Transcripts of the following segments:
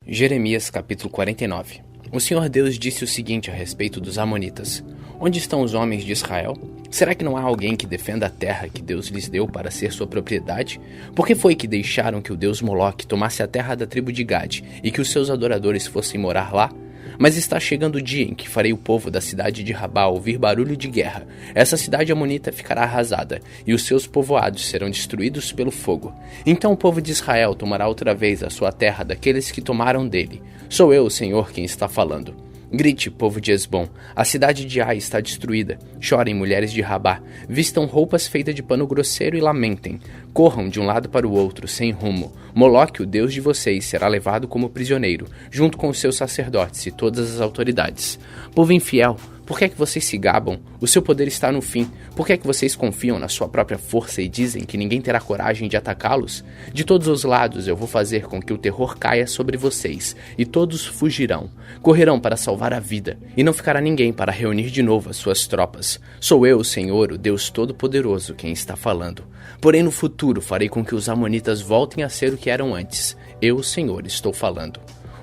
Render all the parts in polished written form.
Jeremias capítulo 49. O Senhor Deus disse o seguinte a respeito dos amonitas: Onde estão os homens de Israel? Será que não há alguém que defenda a terra que Deus lhes deu para ser sua propriedade? Por que foi que deixaram que o deus Moloque tomasse a terra da tribo de Gade e que os seus adoradores fossem morar lá? Mas está chegando o dia em que farei o povo da cidade de Rabá ouvir barulho de guerra. Essa cidade amonita ficará arrasada, e os seus povoados serão destruídos pelo fogo. Então o povo de Israel tomará outra vez a sua terra daqueles que tomaram dele. Sou eu, o Senhor, quem está falando. Grite, povo de Esbom, a cidade de Ai está destruída. Chorem, mulheres de Rabá, vistam roupas feitas de pano grosseiro e lamentem. Corram de um lado para o outro, sem rumo. Moloque, o deus de vocês, será levado como prisioneiro, junto com os seus sacerdotes e todas as autoridades. Povo infiel, por que é que vocês se gabam? O seu poder está no fim. Por que é que vocês confiam na sua própria força e dizem que ninguém terá coragem de atacá-los? De todos os lados eu vou fazer com que o terror caia sobre vocês, e todos fugirão. Correrão para salvar a vida, e não ficará ninguém para reunir de novo as suas tropas. Sou eu, o Senhor, o Deus Todo-Poderoso, quem está falando. Porém no futuro farei com que os amonitas voltem a ser o que eram antes. Eu, o Senhor, estou falando.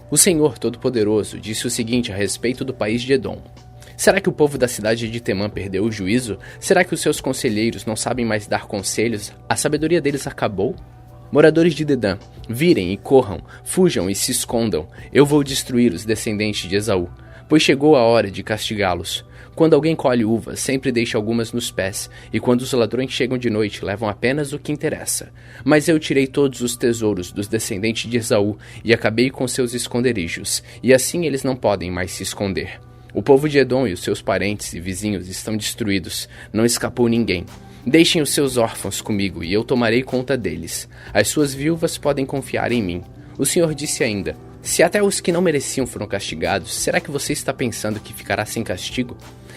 O Senhor Todo-Poderoso disse o seguinte a respeito do país de Edom: Será que o povo da cidade de Temã perdeu o juízo? Será que os seus conselheiros não sabem mais dar conselhos? A sabedoria deles acabou? Moradores de Dedã, virem e corram, fujam e se escondam. Eu vou destruir os descendentes de Esaú, pois chegou a hora de castigá-los. Quando alguém colhe uvas, sempre deixa algumas nos pés, e quando os ladrões chegam de noite, levam apenas o que interessa. Mas eu tirei todos os tesouros dos descendentes de Esaú e acabei com seus esconderijos, e assim eles não podem mais se esconder. O povo de Edom e os seus parentes e vizinhos estão destruídos, não escapou ninguém. Deixem os seus órfãos comigo, e eu tomarei conta deles. As suas viúvas podem confiar em mim. O Senhor disse ainda: Se até os que não mereciam foram castigados, será que você está pensando que ficará sem castigo?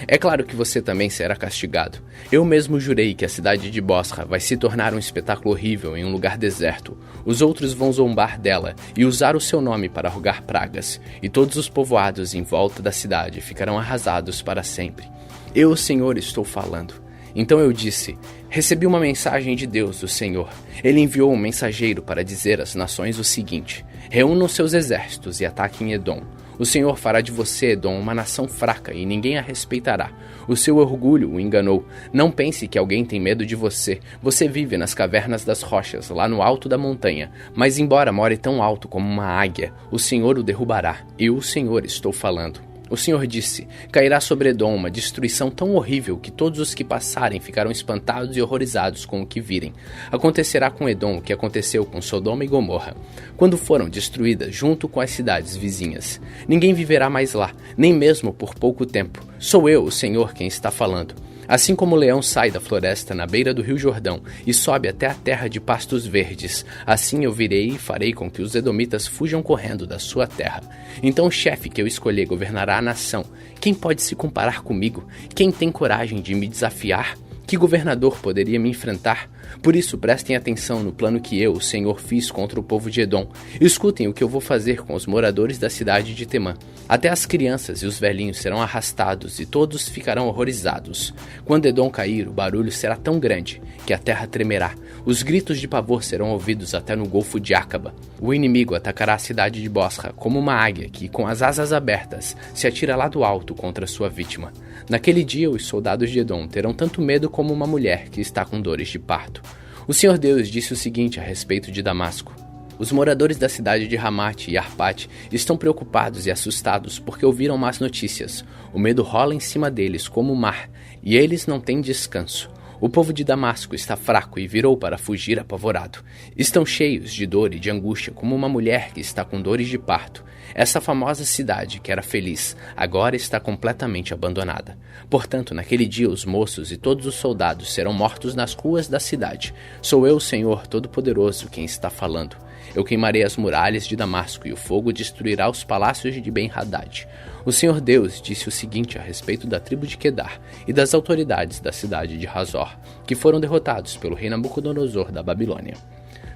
É claro que você também será castigado. Eu mesmo jurei que a cidade de Bosra vai se tornar um espetáculo horrível em um lugar deserto. Os outros vão zombar dela e usar o seu nome para rogar pragas, e todos os povoados em volta da cidade ficarão arrasados para sempre. Eu, o Senhor, estou falando. Então eu disse: Recebi uma mensagem de Deus, o Senhor. Ele enviou um mensageiro para dizer às nações o seguinte: Reúnam seus exércitos e ataquem Edom. O Senhor fará de você, Edom, uma nação fraca e ninguém a respeitará. O seu orgulho o enganou. Não pense que alguém tem medo de você. Você vive nas cavernas das rochas, lá no alto da montanha. Mas embora more tão alto como uma águia, o Senhor o derrubará. Eu, o Senhor, estou falando. O Senhor disse: Cairá sobre Edom uma destruição tão horrível que todos os que passarem ficarão espantados e horrorizados com o que virem. Acontecerá com Edom o que aconteceu com Sodoma e Gomorra, quando foram destruídas junto com as cidades vizinhas. Ninguém viverá mais lá, nem mesmo por pouco tempo. Sou eu, o Senhor, quem está falando. Assim como o leão sai da floresta na beira do rio Jordão e sobe até a terra de pastos verdes, assim eu virei e farei com que os edomitas fujam correndo da sua terra. Então o chefe que eu escolher governará a nação. Quem pode se comparar comigo? Quem tem coragem de me desafiar? Que governador poderia me enfrentar? Por isso prestem atenção no plano que eu, o Senhor, fiz contra o povo de Edom. Escutem o que eu vou fazer com os moradores da cidade de Temã. Até as crianças e os velhinhos serão arrastados e todos ficarão horrorizados. Quando Edom cair, o barulho será tão grande que a terra tremerá. Os gritos de pavor serão ouvidos até no Golfo de Acaba. O inimigo atacará a cidade de Bosra como uma águia que, com as asas abertas, se atira lá do alto contra sua vítima. Naquele dia, os soldados de Edom terão tanto medo como uma mulher que está com dores de parto. O Senhor Deus disse o seguinte a respeito de Damasco: Os moradores da cidade de Ramate e Arpate estão preocupados e assustados porque ouviram más notícias. O medo rola em cima deles como o mar, e eles não têm descanso. O povo de Damasco está fraco e virou para fugir apavorado. Estão cheios de dor e de angústia como uma mulher que está com dores de parto. Essa famosa cidade, que era feliz, agora está completamente abandonada. Portanto, naquele dia os moços e todos os soldados serão mortos nas ruas da cidade. Sou eu, o Senhor Todo-Poderoso, quem está falando. Eu queimarei as muralhas de Damasco e o fogo destruirá os palácios de Ben-Hadad. O Senhor Deus disse o seguinte a respeito da tribo de Quedar e das autoridades da cidade de Hazor, que foram derrotados pelo rei Nabucodonosor da Babilônia.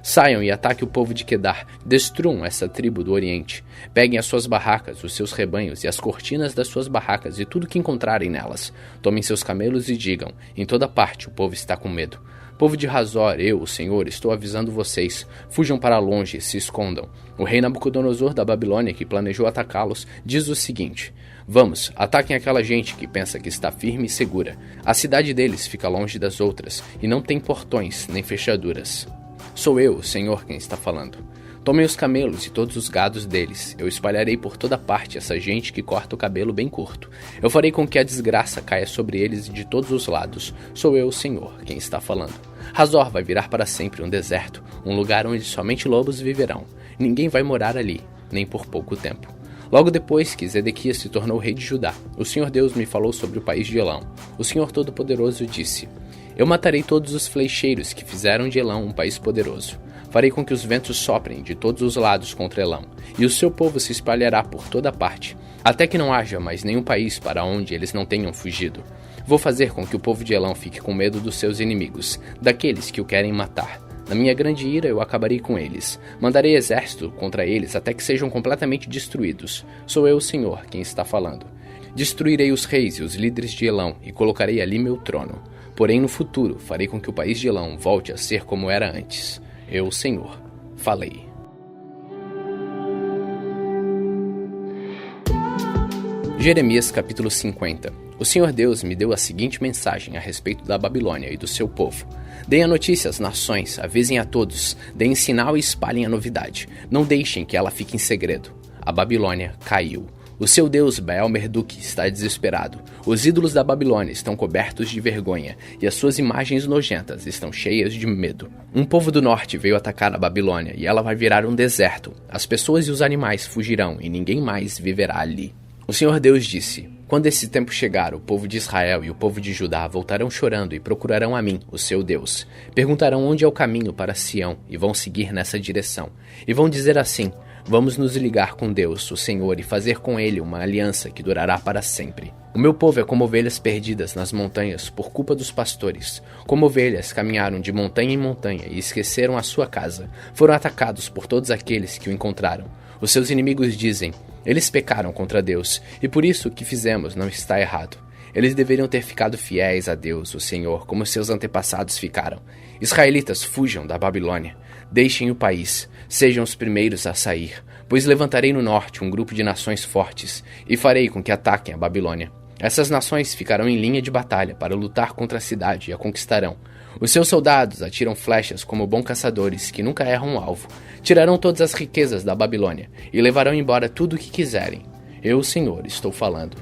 Saiam e ataquem o povo de Quedar, destruam essa tribo do Oriente. Peguem as suas barracas, os seus rebanhos e as cortinas das suas barracas e tudo que encontrarem nelas. Tomem seus camelos e digam: em toda parte o povo está com medo. Povo de Hazor, eu, o Senhor, estou avisando vocês. Fujam para longe, se escondam. O rei Nabucodonosor da Babilônia, que planejou atacá-los, diz o seguinte: vamos, ataquem aquela gente que pensa que está firme e segura. A cidade deles fica longe das outras, e não tem portões nem fechaduras. Sou eu, o Senhor, quem está falando. Tomem os camelos e todos os gados deles. Eu espalharei por toda parte essa gente que corta o cabelo bem curto. Eu farei com que a desgraça caia sobre eles de todos os lados. Sou eu, o Senhor, quem está falando. Hazor vai virar para sempre um deserto, um lugar onde somente lobos viverão. Ninguém vai morar ali, nem por pouco tempo. Logo depois que Zedequias se tornou rei de Judá, o Senhor Deus me falou sobre o país de Elão. O Senhor Todo-Poderoso disse: eu matarei todos os flecheiros que fizeram de Elão um país poderoso. Farei com que os ventos soprem de todos os lados contra Elão, e o seu povo se espalhará por toda parte, até que não haja mais nenhum país para onde eles não tenham fugido. Vou fazer com que o povo de Elão fique com medo dos seus inimigos, daqueles que o querem matar. Na minha grande ira eu acabarei com eles. Mandarei exército contra eles até que sejam completamente destruídos. Sou eu, o Senhor, quem está falando. Destruirei os reis e os líderes de Elão e colocarei ali meu trono. Porém, no futuro, farei com que o país de Elão volte a ser como era antes. Eu, o Senhor, falei. Jeremias capítulo 50. O Senhor Deus me deu a seguinte mensagem a respeito da Babilônia e do seu povo. Deem a notícia às nações, avisem a todos, deem sinal e espalhem a novidade. Não deixem que ela fique em segredo. A Babilônia caiu. O seu deus Baal-Merduk está desesperado. Os ídolos da Babilônia estão cobertos de vergonha, e as suas imagens nojentas estão cheias de medo. Um povo do norte veio atacar a Babilônia, e ela vai virar um deserto. As pessoas e os animais fugirão, e ninguém mais viverá ali. O Senhor Deus disse: quando esse tempo chegar, o povo de Israel e o povo de Judá voltarão chorando e procurarão a mim, o seu Deus. Perguntarão onde é o caminho para Sião, e vão seguir nessa direção. E vão dizer assim: vamos nos ligar com Deus, o Senhor, e fazer com Ele uma aliança que durará para sempre. O meu povo é como ovelhas perdidas nas montanhas por culpa dos pastores. Como ovelhas caminharam de montanha em montanha e esqueceram a sua casa. Foram atacados por todos aqueles que o encontraram. Os seus inimigos dizem: eles pecaram contra Deus, e por isso o que fizemos não está errado. Eles deveriam ter ficado fiéis a Deus, o Senhor, como seus antepassados ficaram. Israelitas, fujam da Babilônia. Deixem o país. Sejam os primeiros a sair, pois levantarei no norte um grupo de nações fortes e farei com que ataquem a Babilônia. Essas nações ficarão em linha de batalha para lutar contra a cidade e a conquistarão. Os seus soldados atiram flechas como bons caçadores que nunca erram um alvo. Tirarão todas as riquezas da Babilônia e levarão embora tudo o que quiserem. Eu, o Senhor, estou falando.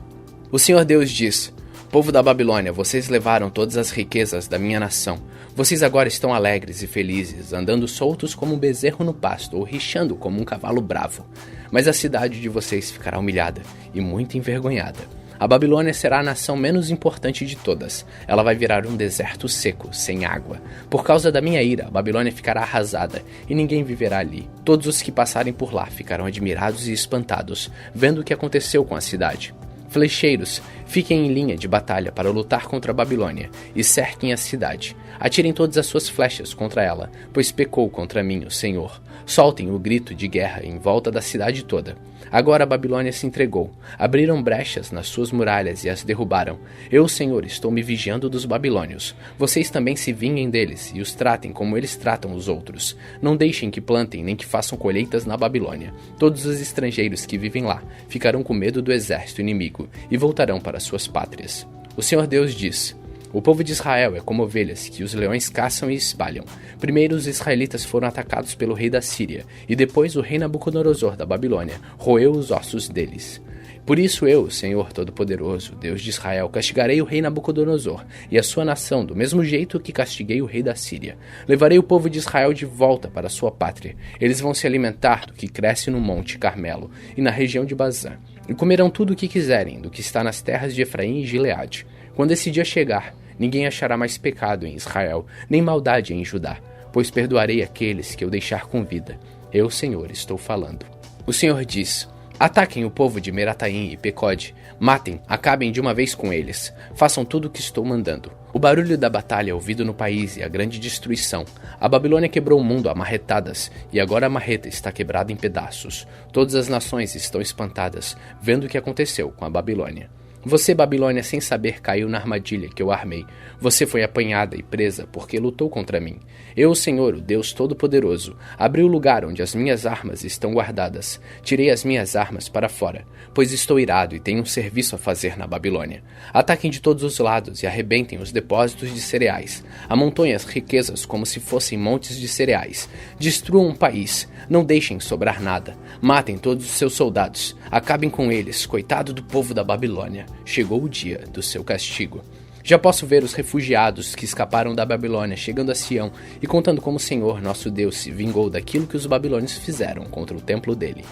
O Senhor Deus diz: povo da Babilônia, vocês levaram todas as riquezas da minha nação. Vocês agora estão alegres e felizes, andando soltos como um bezerro no pasto ou rixando como um cavalo bravo. Mas a cidade de vocês ficará humilhada e muito envergonhada. A Babilônia será a nação menos importante de todas. Ela vai virar um deserto seco, sem água. Por causa da minha ira, a Babilônia ficará arrasada e ninguém viverá ali. Todos os que passarem por lá ficarão admirados e espantados, vendo o que aconteceu com a cidade. Flecheiros, fiquem em linha de batalha para lutar contra a Babilônia e cerquem a cidade. Atirem todas as suas flechas contra ela, pois pecou contra mim, o Senhor. Soltem o grito de guerra em volta da cidade toda. Agora a Babilônia se entregou. Abriram brechas nas suas muralhas e as derrubaram. Eu, o Senhor, estou me vigiando dos babilônios. Vocês também se vinguem deles e os tratem como eles tratam os outros. Não deixem que plantem nem que façam colheitas na Babilônia. Todos os estrangeiros que vivem lá ficarão com medo do exército inimigo e voltarão para suas pátrias. O Senhor Deus diz: o povo de Israel é como ovelhas que os leões caçam e espalham. Primeiro os israelitas foram atacados pelo rei da Síria, e depois o rei Nabucodonosor da Babilônia roeu os ossos deles. Por isso eu, Senhor Todo-Poderoso, Deus de Israel, castigarei o rei Nabucodonosor e a sua nação do mesmo jeito que castiguei o rei da Síria. Levarei o povo de Israel de volta para sua pátria. Eles vão se alimentar do que cresce no monte Carmelo e na região de Bazã, e comerão tudo o que quiserem do que está nas terras de Efraim e Gileade. Quando esse dia chegar, ninguém achará mais pecado em Israel, nem maldade em Judá, pois perdoarei aqueles que eu deixar com vida. Eu, Senhor, estou falando. O Senhor diz: ataquem o povo de Merataim e Pecode, matem, acabem de uma vez com eles, façam tudo o que estou mandando. O barulho da batalha é ouvido no país e a grande destruição. A Babilônia quebrou o mundo a marretadas, e agora a marreta está quebrada em pedaços. Todas as nações estão espantadas, vendo o que aconteceu com a Babilônia. Você, Babilônia, sem saber, caiu na armadilha que eu armei. Você foi apanhada e presa porque lutou contra mim. Eu, o Senhor, o Deus Todo-Poderoso, abri o lugar onde as minhas armas estão guardadas. Tirei as minhas armas para fora, pois estou irado e tenho um serviço a fazer na Babilônia. Ataquem de todos os lados e arrebentem os depósitos de cereais. Amontoem as riquezas como se fossem montes de cereais. Destruam o país. Não deixem sobrar nada. Matem todos os seus soldados. Acabem com eles, coitado do povo da Babilônia. Chegou o dia do seu castigo. Já posso ver os refugiados que escaparam da Babilônia chegando a Sião e contando como o Senhor, nosso Deus, se vingou daquilo que os babilônios fizeram contra o templo dele.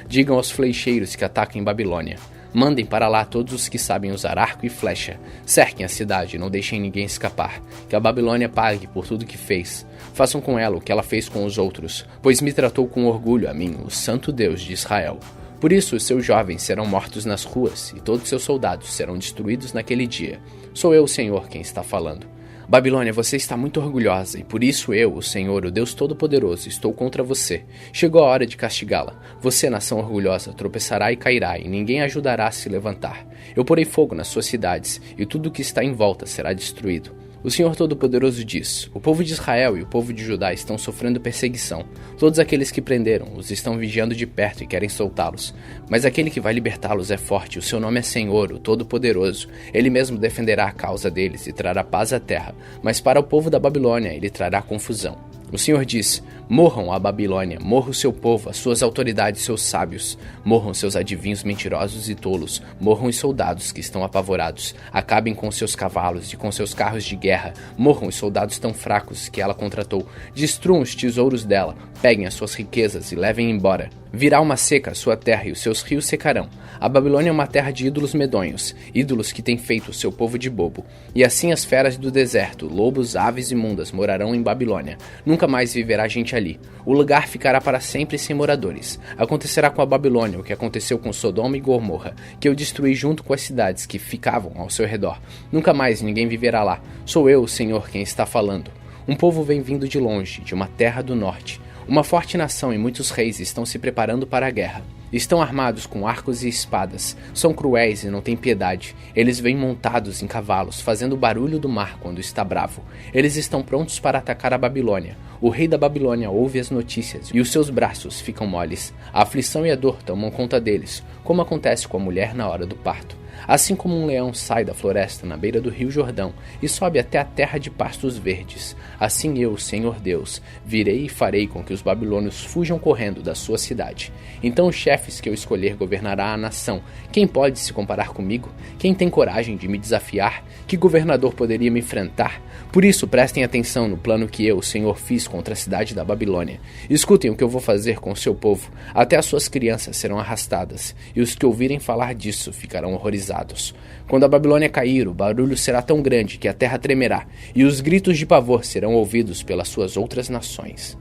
Digam aos flecheiros que ataquem Babilônia. Mandem para lá todos os que sabem usar arco e flecha. Cerquem a cidade e não deixem ninguém escapar. Que a Babilônia pague por tudo que fez. Façam com ela o que ela fez com os outros, pois me tratou com orgulho a mim, o Santo Deus de Israel. Por isso os seus jovens serão mortos nas ruas, e todos seus soldados serão destruídos naquele dia. Sou eu, o Senhor, quem está falando. Babilônia, você está muito orgulhosa, e por isso eu, o Senhor, o Deus Todo-Poderoso, estou contra você. Chegou a hora de castigá-la. Você, nação orgulhosa, tropeçará e cairá, e ninguém ajudará a se levantar. Eu porei fogo nas suas cidades, e tudo o que está em volta será destruído. O Senhor Todo-Poderoso diz: o povo de Israel e o povo de Judá estão sofrendo perseguição. Todos aqueles que prenderam os estão vigiando de perto e querem soltá-los. Mas aquele que vai libertá-los é forte, o seu nome é Senhor, o Todo-Poderoso. Ele mesmo defenderá a causa deles e trará paz à terra. Mas para o povo da Babilônia ele trará confusão. O Senhor diz: morram a Babilônia, morra o seu povo, as suas autoridades e seus sábios. Morram seus adivinhos mentirosos e tolos, morram os soldados que estão apavorados. Acabem com seus cavalos e com seus carros de guerra. Morram os soldados tão fracos que ela contratou. Destruam os tesouros dela, peguem as suas riquezas e levem embora. Virá uma seca a sua terra e os seus rios secarão. A Babilônia é uma terra de ídolos medonhos, ídolos que têm feito o seu povo de bobo. E assim as feras do deserto, lobos, aves imundas morarão em Babilônia. Nunca mais viverá gente ali. O lugar ficará para sempre sem moradores. Acontecerá com a Babilônia o que aconteceu com Sodoma e Gomorra, que eu destruí junto com as cidades que ficavam ao seu redor. Nunca mais ninguém viverá lá. Sou eu, o Senhor, quem está falando. Um povo vem vindo de longe, de uma terra do norte. Uma forte nação e muitos reis estão se preparando para a guerra. Estão armados com arcos e espadas. São cruéis e não têm piedade. Eles vêm montados em cavalos, fazendo o barulho do mar quando está bravo. Eles estão prontos para atacar a Babilônia. O rei da Babilônia ouve as notícias e os seus braços ficam moles. A aflição e a dor tomam conta deles, como acontece com a mulher na hora do parto. Assim como um leão sai da floresta na beira do rio Jordão e sobe até a terra de pastos verdes, assim eu, Senhor Deus, virei e farei com que os babilônios fujam correndo da sua cidade. Então os chefes que eu escolher governará a nação. Quem pode se comparar comigo? Quem tem coragem de me desafiar? Que governador poderia me enfrentar? Por isso prestem atenção no plano que eu, Senhor, fiz contra a cidade da Babilônia. Escutem o que eu vou fazer com o seu povo. Até as suas crianças serão arrastadas, e os que ouvirem falar disso ficarão horrorizados. Quando a Babilônia cair, o barulho será tão grande que a terra tremerá, e os gritos de pavor serão ouvidos pelas suas outras nações.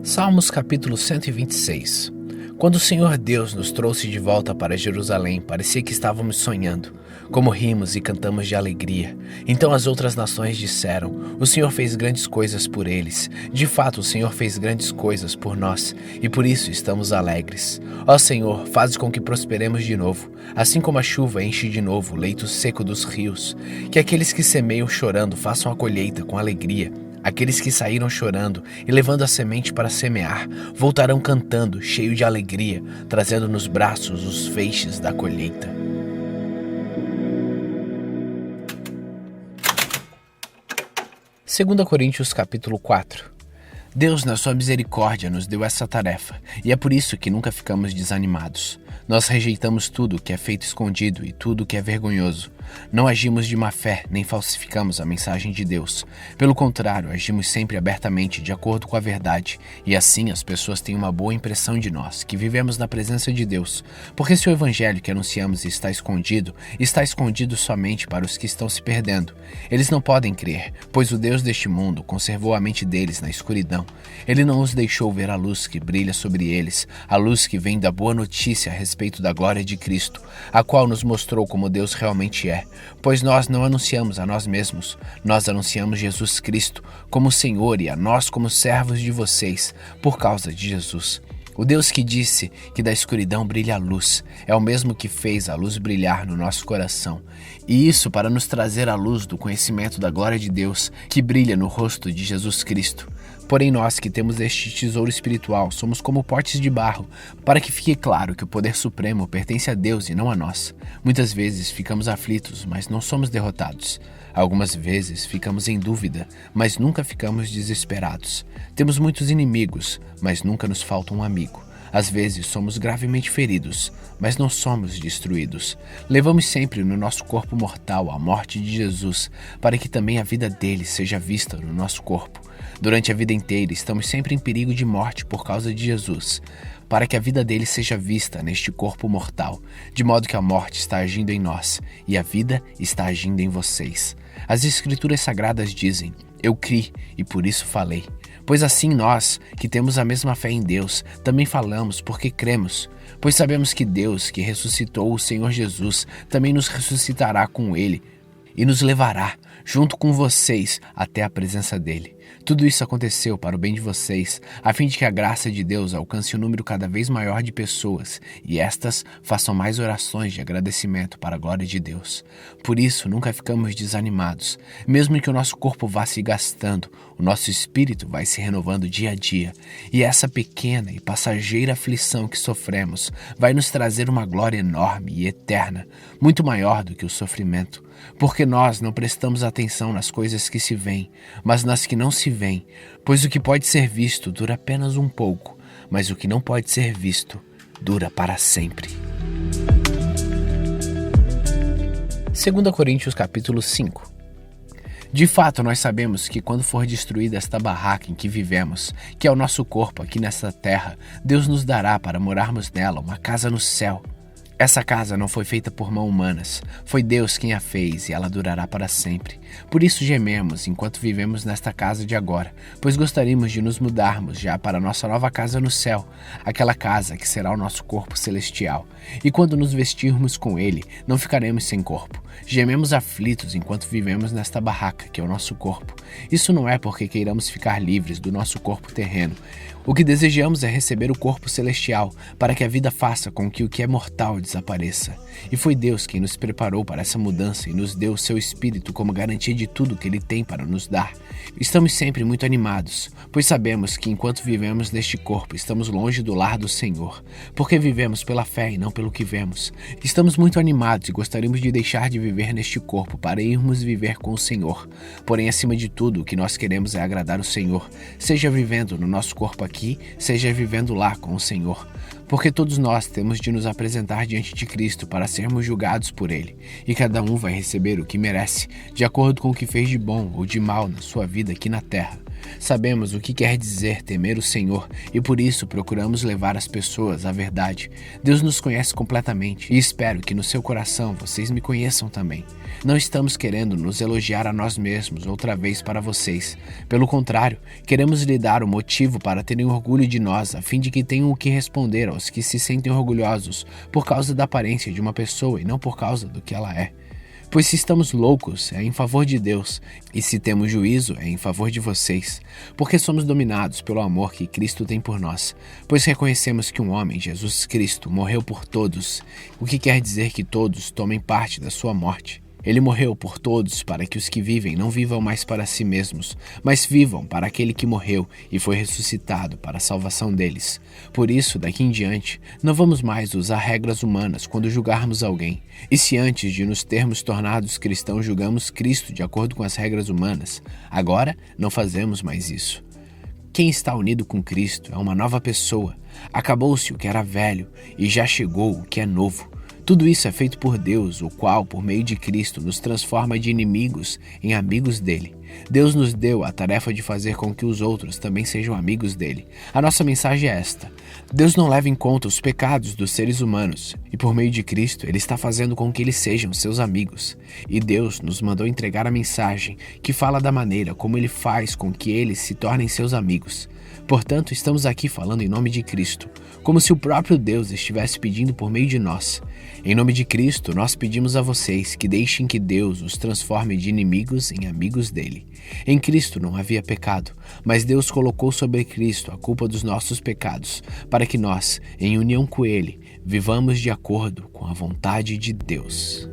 Salmos capítulo 126. Quando o Senhor Deus nos trouxe de volta para Jerusalém, parecia que estávamos sonhando. Como rimos e cantamos de alegria. Então as outras nações disseram: o Senhor fez grandes coisas por eles. De fato, o Senhor fez grandes coisas por nós, e por isso estamos alegres. Ó Senhor, faz com que prosperemos de novo, assim como a chuva enche de novo o leito seco dos rios. Que aqueles que semeiam chorando façam a colheita com alegria. Aqueles que saíram chorando e levando a semente para semear, voltarão cantando, cheio de alegria, trazendo nos braços os feixes da colheita. Segunda Coríntios capítulo 4. Deus, na sua misericórdia, nos deu essa tarefa, e é por isso que nunca ficamos desanimados. Nós rejeitamos tudo que é feito escondido e tudo que é vergonhoso. Não agimos de má fé, nem falsificamos a mensagem de Deus. Pelo contrário, agimos sempre abertamente, de acordo com a verdade, e assim as pessoas têm uma boa impressão de nós, que vivemos na presença de Deus. Porque se o evangelho que anunciamos está escondido somente para os que estão se perdendo. Eles não podem crer, pois o Deus deste mundo conservou a mente deles na escuridão. Ele não os deixou ver a luz que brilha sobre eles, a luz que vem da boa notícia a respeito respeito da glória de Cristo, a qual nos mostrou como Deus realmente é, pois nós não anunciamos a nós mesmos, nós anunciamos Jesus Cristo como Senhor e a nós como servos de vocês, por causa de Jesus. O Deus que disse que da escuridão brilha a luz, é o mesmo que fez a luz brilhar no nosso coração. E isso para nos trazer a luz do conhecimento da glória de Deus que brilha no rosto de Jesus Cristo. Porém nós que temos este tesouro espiritual somos como potes de barro, para que fique claro que o poder supremo pertence a Deus e não a nós. Muitas vezes ficamos aflitos, mas não somos derrotados. Algumas vezes ficamos em dúvida, mas nunca ficamos desesperados. Temos muitos inimigos, mas nunca nos falta um amigo. Às vezes somos gravemente feridos, mas não somos destruídos. Levamos sempre no nosso corpo mortal a morte de Jesus, para que também a vida dele seja vista no nosso corpo. Durante a vida inteira estamos sempre em perigo de morte por causa de Jesus, para que a vida dele seja vista neste corpo mortal, de modo que a morte está agindo em nós e a vida está agindo em vocês. As Escrituras Sagradas dizem: eu criei e por isso falei. Pois assim nós, que temos a mesma fé em Deus, também falamos porque cremos. Pois sabemos que Deus, que ressuscitou o Senhor Jesus, também nos ressuscitará com ele e nos levará, junto com vocês, até a presença dele. Tudo isso aconteceu para o bem de vocês, a fim de que a graça de Deus alcance um número cada vez maior de pessoas e estas façam mais orações de agradecimento para a glória de Deus. Por isso, nunca ficamos desanimados. Mesmo que o nosso corpo vá se gastando, o nosso espírito vai se renovando dia a dia. E essa pequena e passageira aflição que sofremos vai nos trazer uma glória enorme e eterna, muito maior do que o sofrimento. Porque nós não prestamos atenção nas coisas que se veem, mas nas que não se veem, pois o que pode ser visto dura apenas um pouco, mas o que não pode ser visto dura para sempre. 2 Coríntios capítulo 5. De fato, nós sabemos que quando for destruída esta barraca em que vivemos, que é o nosso corpo aqui nesta terra, Deus nos dará para morarmos nela uma casa no céu. Essa casa não foi feita por mãos humanas, foi Deus quem a fez e ela durará para sempre. Por isso gememos enquanto vivemos nesta casa de agora, pois gostaríamos de nos mudarmos já para a nossa nova casa no céu, aquela casa que será o nosso corpo celestial. E quando nos vestirmos com ele, não ficaremos sem corpo. Gememos aflitos enquanto vivemos nesta barraca que é o nosso corpo. Isso não é porque queiramos ficar livres do nosso corpo terreno. O que desejamos é receber o corpo celestial, para que a vida faça com que o que é mortal desapareça. E foi Deus quem nos preparou para essa mudança e nos deu o seu Espírito como garantia de tudo que Ele tem para nos dar. Estamos sempre muito animados, pois sabemos que enquanto vivemos neste corpo, estamos longe do lar do Senhor, porque vivemos pela fé e não pelo que vemos. Estamos muito animados e gostaríamos de deixar de viver neste corpo para irmos viver com o Senhor. Porém, acima de tudo, o que nós queremos é agradar o Senhor, seja vivendo no nosso corpo aqui, seja vivendo lá com o Senhor. Porque todos nós temos de nos apresentar diante de Cristo para sermos julgados por Ele, e cada um vai receber o que merece, de acordo com o que fez de bom ou de mal na sua vida aqui na terra. Sabemos o que quer dizer temer o Senhor e por isso procuramos levar as pessoas à verdade. Deus nos conhece completamente e espero que no seu coração vocês me conheçam também. Não estamos querendo nos elogiar a nós mesmos outra vez para vocês. Pelo contrário, queremos lhe dar o motivo para terem orgulho de nós, a fim de que tenham o que responder aos que se sentem orgulhosos por causa da aparência de uma pessoa e não por causa do que ela é. Pois se estamos loucos, é em favor de Deus, e se temos juízo, é em favor de vocês, porque somos dominados pelo amor que Cristo tem por nós, pois reconhecemos que um homem, Jesus Cristo, morreu por todos, o que quer dizer que todos tomem parte da sua morte. Ele morreu por todos para que os que vivem não vivam mais para si mesmos, mas vivam para aquele que morreu e foi ressuscitado para a salvação deles. Por isso, daqui em diante, não vamos mais usar regras humanas quando julgarmos alguém. E se antes de nos termos tornados cristãos julgamos Cristo de acordo com as regras humanas, agora não fazemos mais isso. Quem está unido com Cristo é uma nova pessoa. Acabou-se o que era velho e já chegou o que é novo. Tudo isso é feito por Deus, o qual, por meio de Cristo, nos transforma de inimigos em amigos dele. Deus nos deu a tarefa de fazer com que os outros também sejam amigos dele. A nossa mensagem é esta: Deus não leva em conta os pecados dos seres humanos, e por meio de Cristo, ele está fazendo com que eles sejam seus amigos. E Deus nos mandou entregar a mensagem que fala da maneira como ele faz com que eles se tornem seus amigos. Portanto, estamos aqui falando em nome de Cristo, como se o próprio Deus estivesse pedindo por meio de nós. Em nome de Cristo, nós pedimos a vocês que deixem que Deus os transforme de inimigos em amigos dele. Em Cristo não havia pecado, mas Deus colocou sobre Cristo a culpa dos nossos pecados, para que nós, em união com ele, vivamos de acordo com a vontade de Deus.